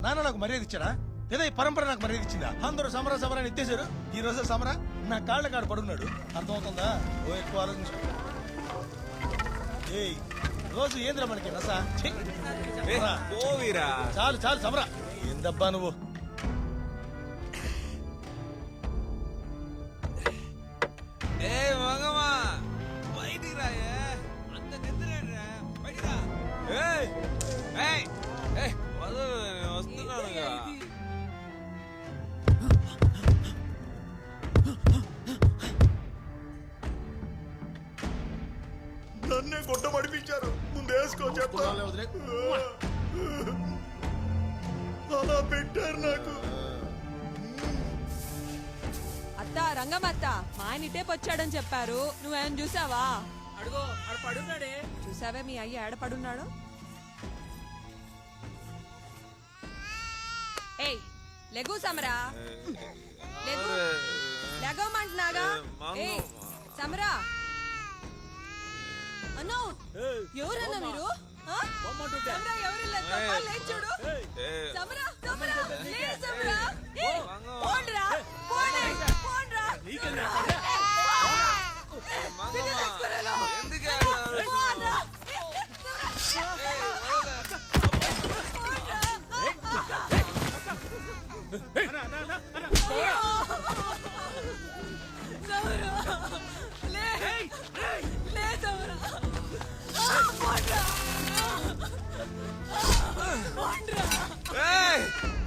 నాన్న నాకు మర్యాద ఇచ్చాడా లేదా ఈ పరంపర నాకు మర్యాద ఇచ్చిందా? అందరూ సమరా సమరా అని ఎత్తేసారు, ఈ రోజు సమరా నా కాళ్ళ కాడు పడున్నాడు. అర్థమవుతుందా? ఓ ఎక్కువ ఆలోచించు. ఏయ్ రోజు ఏంద్రా మనకి రసా? చాలు చాలు సమరా. ఏందబ్బా నువ్వు? నన్నే గొడ్డ పడిపించారు. ముందు వేసుకో చెప్తా. అలా పెట్టారు నాకు. అత్త రంగమత్త మా ఆయన ఇటేపొచ్చాడని చెప్పారు, నువ్వేం చూసావా? అడుగో ఆడ పడున్నాడే. చూసావే మీ అయ్య ఏడపడున్నాడు? ఏయ్ లెగు సమరా, లెగు, లెగమంటున్నాగా. ఏయ్ సమరా అన్నో, ఎవరన్నా మీరు? సమరా ఎవరు చూడు. సమరా సమరా లే సమరా. పోండ్రా పోండి పోండ్రా.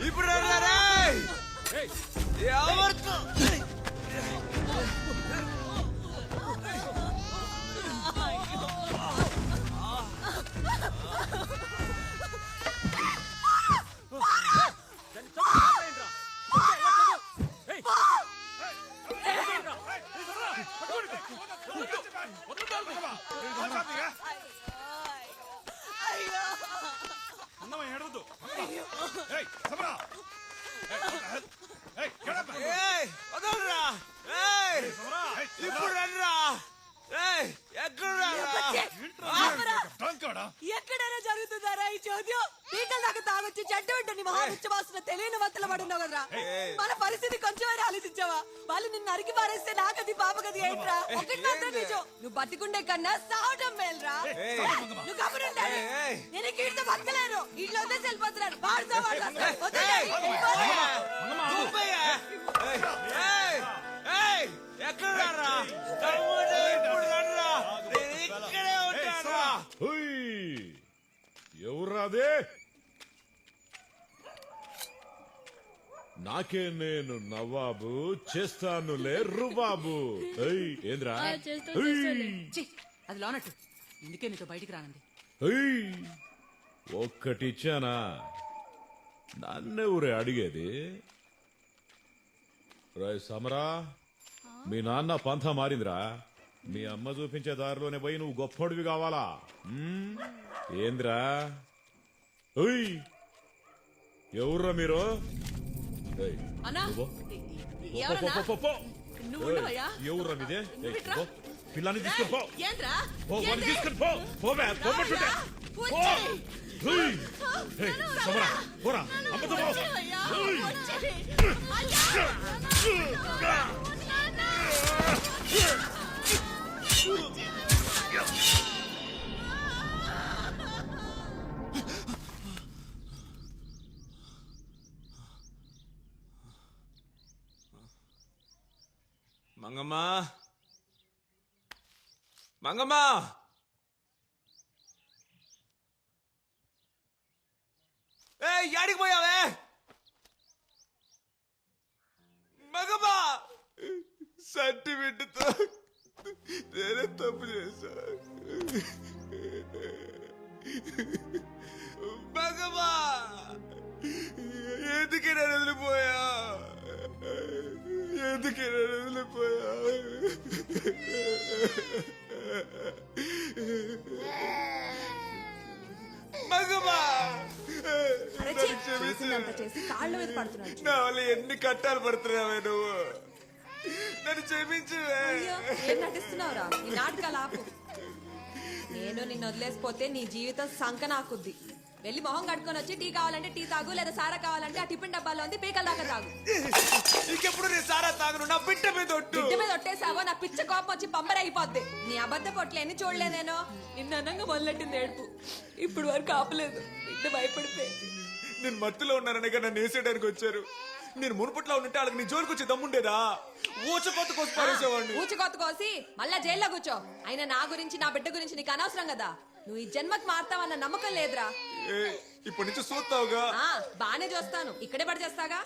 ఇప్పుడు ఎక్కడైనా జరుగుతుందారా ఈ చోద్యం? పీకల దాకా తాగొచ్చి చెడ్డ వెంటని మహాముచ్చవాసన తెలియని వత్తలు పడున్నావు కదరా. మన పరిస్థితి కొంచెమైనా ఆలోచించావా? వాళ్ళు నిన్ను అరికి పారేస్తే నాకది పాపగది ఏంట్రా? ఒకటి మాత్రం నిజం, నువ్వు బతికుండే కన్నా సావటం మేలురా. నువ్వు కబురుండాలి. నేను కీడితో బతకలేను. ఇంట్లో వదిలేసి వెళ్ళిపోతున్నాను. ఎవర్రాదే? నాకే నేను నవాబు చేస్తానులే రుబాబు. ఏంద్రా అది లోనట్టు, ఇందుకే నీతో బయటికి రానండి. ఒక్కటిచ్చానా? నన్నెవరే అడిగేది? రాయ్ సమరా, మీ నాన్న పంథ మారిందిరా. మీ అమ్మ చూపించే దారిలోనే పోయి నువ్వు గొప్పడివి కావాలా? ఏంద్రా? ఎవర్రా మీరు? ఎవర్రా మీదే? పిల్లాన్ని తీసుకుని పోరా. అమ్మతో మంగమ్మ, మంగమ్మ, యాడికి పోయావే? మంగమ్మ, సర్టిఫికెట్తో నేనే తప్పు చేశా. మంగమ్మ, ఎందుకే నేను వదిలిపోయా? ఎందుకే నేను వదిలిపోయా? నా వల్ల ఎన్ని కట్టాలు పడుతున్నావే నువ్వు? నన్ను క్షమించు. ఏం నటిస్తున్నావురా? ఈ నాటకాలు ఆపు. నేను నిన్ను వదిలేసిపోతే నీ జీవితం సంకనాకుద్ది. వెళ్ళి మొహం కడుక్కొని వచ్చి టీ కావాలంటే టీ తాగు లేదా సారా కావాలంటే ఆ టిఫిన్ డబ్బాలో ఉంది పీకల దాకా తాగు. ఇంకెప్పుడు నేను సారా తాగను, నా బిడ్డ మీద ఒట్టు. బిడ్డ మీద ఒట్టేసావో నా పిచ్చ కోపం వచ్చి పంబరైపోద్ది. నీ అబద్ధ పొట్లేని చూడలేదేనో. నిన్న అన్నంగా మొదలెట్టింది ఏడుపు. ఇప్పుడు వరకు ఆపలేదు. బిడ్డ భయపడితే నేను మత్తులో ఉన్నానని నన్ను వేసేయడానికి వచ్చారు. నేను మునుపట్లో ఉంటే వాళ్ళకి నీ జోలికి వచ్చి దమ్ముండేదా? ఊచకొత్త కోసి పారేసేవాడిని. ఊచికొత్త కోసి మళ్ళా జైల్లో కూర్చో. అయినా నా గురించి నా బిడ్డ గురించి నీకు అనవసరం కదా. నువ్వు ఈ జన్మకు మారుతావన్న నమ్మకం లేదురా. ఇప్పటి నుంచి చూస్తావుగా. బానే చూస్తాను, ఇక్కడే పడి చేస్తాగా.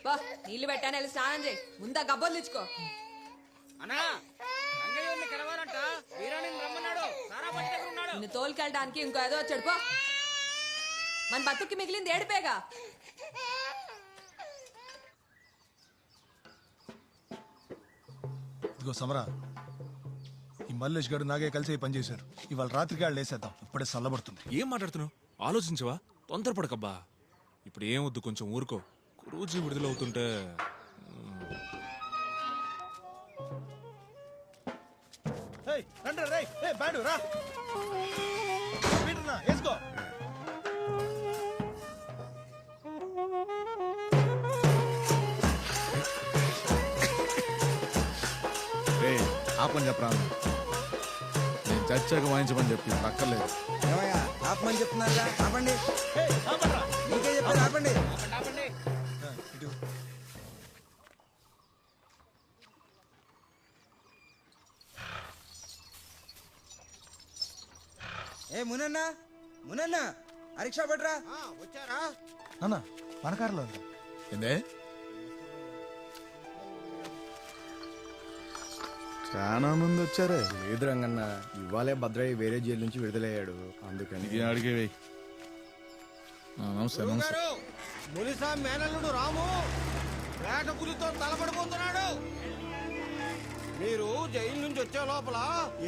బా నీళ్లు పెట్టాను, వెళ్ళి స్నానం చేయి. ముందా గబ్బోలు తెచ్చుకో. నిన్ను తోలుకెళ్ళడానికి ఇంకో ఏదో వచ్చాడు పో. మన బతుక్కి మిగిలింది ఏడిపేగా. ఇదిగో సమరా, ఈ మల్లేష్ గారు నాగే కలిసి ఈ పని చేశారు. ఇవాళ రాత్రికి వాళ్ళు వేసేద్దాం. ఇప్పుడే చల్లబడుతుంది. ఏం మాట్లాడుతున్నావు? ఆలోచించవా? తొందరపడకబ్బా. ఇప్పుడు ఏం వద్దు, కొంచెం ఊరుకో. రోజు విడుదలవుతుంటే బ్యాడు రా, వేసుకో. ఆపని చెప్పరా, నేను చచ్చాక వాయించమని చెప్పి అక్కర్లేదు. ఏమయ్యా ఆపమని చెప్తున్నారా? ఆపండి, నీకే చెప్పారు ఆపండి. ఏ మునన్నా, మునన్నా ఆ రిక్షా పట్రా. వచ్చారా నాన్న మన కారులో ఉందా? ఏందే చాలా మంది వచ్చారే. లేదు రంగన్న, ఇవాళే భద్రయ్య వేరే జైలు నుంచి విడుదలయ్యాడు, అందుకని. అడిగేవి. నమస్తే నమస్తే. మునిసా మేనల్లుడు రాము వేట పులితో తలపడిపోతున్నాడు. మీరు జైలు నుంచి వచ్చే లోపల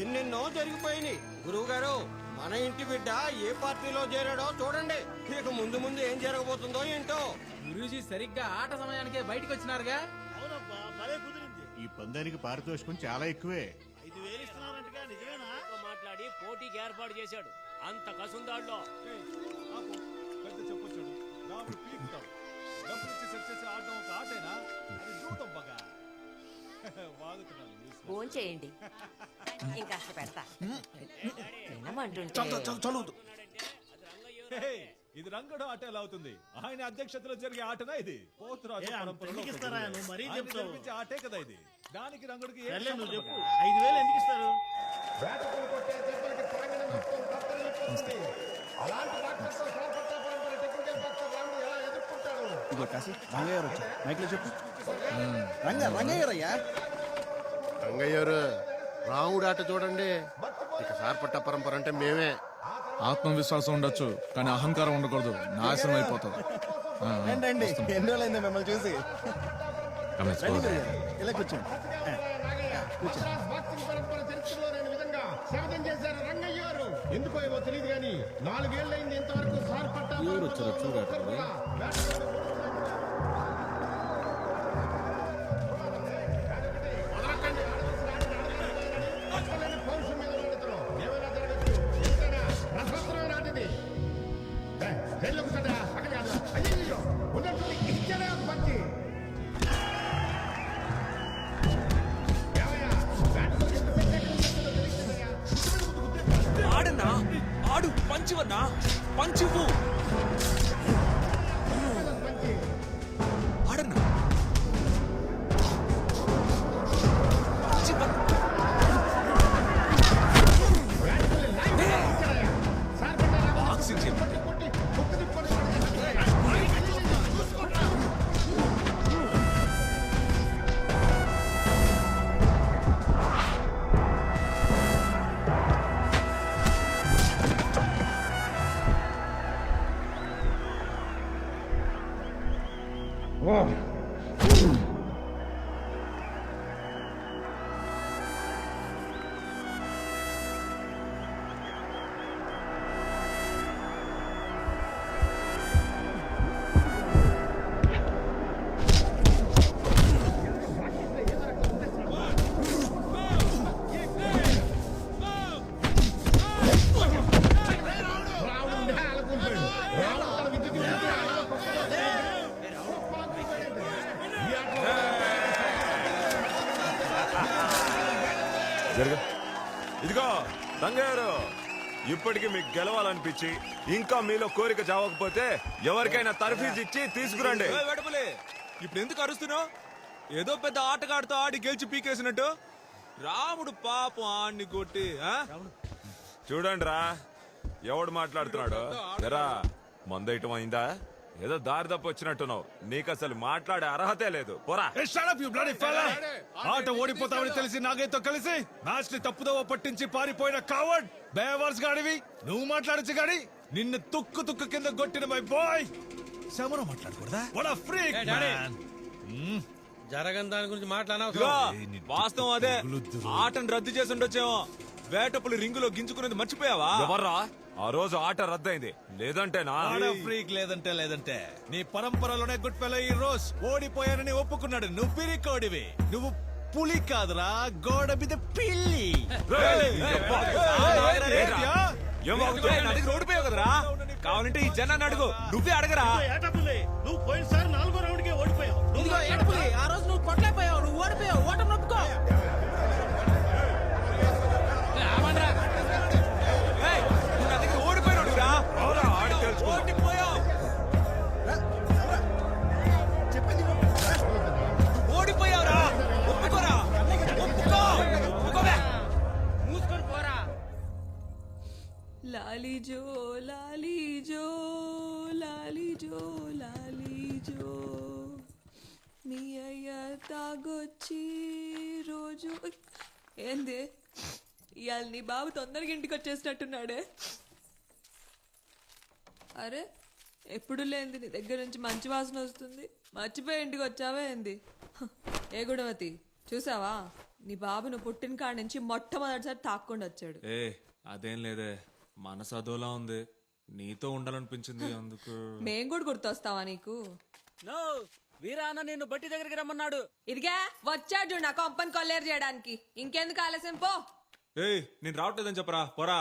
ఎన్నెన్నో జరిగిపోయినాయి. గురువు గారు, మన ఇంటి బిడ్డ ఏ పార్టీలో చేరాడో చూడండి. ఇక ముందు ముందు ఏం జరగబోతుందో ఏంటో. గురూజీ సరిగ్గా ఆట సమయానికే బయటకు వచ్చినారుగా. ఈ పందానికి పారితోషికం చాలా ఎక్కువే. మాట్లాడి పోటీకి ఏర్పాటు చేశాడు. అంత కసుందాడులో ఫోన్ చేయండి, ఇంకా పెడతా. చదువుతూ ఇది రంగడు ఆట ఎలా అవుతుంది? ఆయన అధ్యక్షతలో జరిగే ఆటనా ఇది? పోతురాజు పరంపరలో ఆయన జరిపించే ఆటే కదా ఇది. దానికి రంగడికి 5,000 ఎందుకు ఇస్తారు? ఇదిగో కాశీ, రంగయ్య గారు వచ్చారు. మైక్లో చెప్పు. రంగయ్య గారయ్యా. రంగయ్యారు, రాముడు ఆట చూడండి. ఇక సార్పట్ట పరంపర అంటే మేమే. ఆత్మవిశ్వాసం ఉండొచ్చు, కానీ అహంకారం ఉండకూడదు. నాశనం అయిపోతుంది. ఏంటండి ఎన్ని రోజులైంది మిమ్మల్ని చూసి. ఇలా కూర్చోండి, కూర్చోండి. ఎందుకో ఏమో తెలియదు కానీ 4 ఏళ్ళైంది ఇంతవరకు సార్పట్ట వచ్చారు చూడాలి. ఆడన్నా, ఆడు పంచివన్నా, పంచివు ఆడన్నా. బాక్సింగ్ చేయమంటే జరుగు. ఇదిగో రంగయ్యారు, ఇప్పటికి మీకు గెలవాలనిపించి ఇంకా మీలో కోరిక చావకపోతే ఎవరికైనా తర్ఫీజ్ ఇచ్చి తీసుకురండి. వెడపలే, ఇప్పుడు ఎందుకు అరుస్తున్నావు? ఏదో పెద్ద ఆటగాడుతో ఆడి గెలిచి పీకేసినట్టు. రాముడు పాపం ఆడిని కొట్టి చూడండి రా, ఎవడు మాట్లాడుతున్నాడు? ఎరా మందైటం అయిందా? ఏదో దారి తప్ప వచ్చినట్టున్నావు. నీకు అసలు మాట్లాడే అర్హతే లేదు. పోరా. ఆట ఓడిపోతామని తెలిసి నాగైతో కలిసి మ్యాచ్ ని తప్పుదోవ పట్టించి పారిపోయిన కావర్డ్ బేవర్స్ గాడివి. నువ్వు మాట్లాడచ్చు గాడి, నిన్ను తుక్కు తుక్కు కింద కొట్టిన మై బాయ్ సమరం మాట్లాడకూడదా? వాట్ ఆ ఫ్రీక్ మ్యాన్. జరగని దాని గురించి ఇదిగో, వాస్తవం అదే. ఆటను రద్దు చేసి ఉండొచ్చేమో. వేటపులు రింగులో గింజుకునేది మర్చిపోయావా? ఎవర్రా ఆ రోజు ఆట రద్దయింది? లేదంటేనా? ఫ్రీక్ లేదంటే లేదంటే నీ పరంపరలోనే గుడ్ ఫెలో ఈ రోజు ఓడిపోయానని ఒప్పుకున్నాడు. నువ్వు పిరికోడివి, నువ్వు పులి కాదురా, గోడ మీద పిల్లి. ఓడిపోయావు కదరా. కావాలంటే ఈ జనాన్ని అడుగు, నువ్వే అడగరా. నువ్వు పోయినసారి 4వ రౌండ్కే ఓడిపోయావు. ఆ రోజు నువ్వు కొట్టలేకపోయావు, నువ్వు ఓడిపోయావు. ఓటమి నొప్పుకో. ఏయ్, నువ్వు నా దగ్గర ఓడిపోయినాడురా. ఆడి తెలుసుకో. ఓడిపోయావు. ఓడిపోయావురా. ఒప్పుకోరా. ఒప్పుకోవే. మూసుకొని పోరా. లాలీజో లాలీజో లాలీజో లాలీజో మీ అయ్య తాగొచ్చి రోజు ఏంది ఇవాళ నీ బాబు తొందరగా ఇంటికి వచ్చేసినట్టున్నాడే. అరే ఎప్పుడు లేంది నీ దగ్గర నుంచి మంచి వాసన వస్తుంది. మర్చిపోయి ఇంటికి వచ్చావా ఏంది? ఏ గుణవతి చూసావా, నీ బాబును పుట్టిన కాడ నుంచి మొట్టమొదటిసారి తాక్కుండా వచ్చాడు. ఏ అదేం లేదే, మనసు అదోలా ఉంది. నీతో ఉండాలనిపించింది అందుకు. మేం కూడా గుర్తొస్తావా నీకు? నో, వీరాన్న నిన్ను బట్టి దగ్గరికి రమ్మన్నాడు. ఇదిగా వచ్చాడు నా కొంపని కొల్లేరు చేయడానికి. ఇంకెందుకు ఆలస్యం పో. ఏయ్, నేను రావట్లేదని చెప్పరా. పోరా.